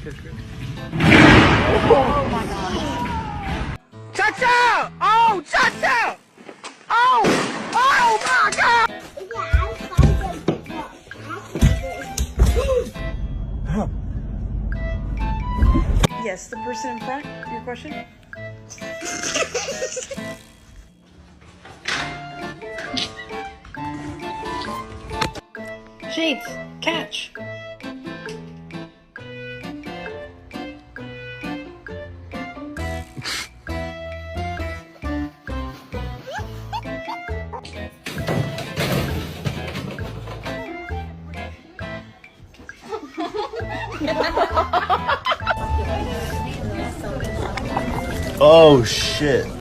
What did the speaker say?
Oh my gosh. Cha-cha! Oh, cha-cha! Oh! Oh my god! Yes, the person in front, your question? Shades, catch. Oh shit.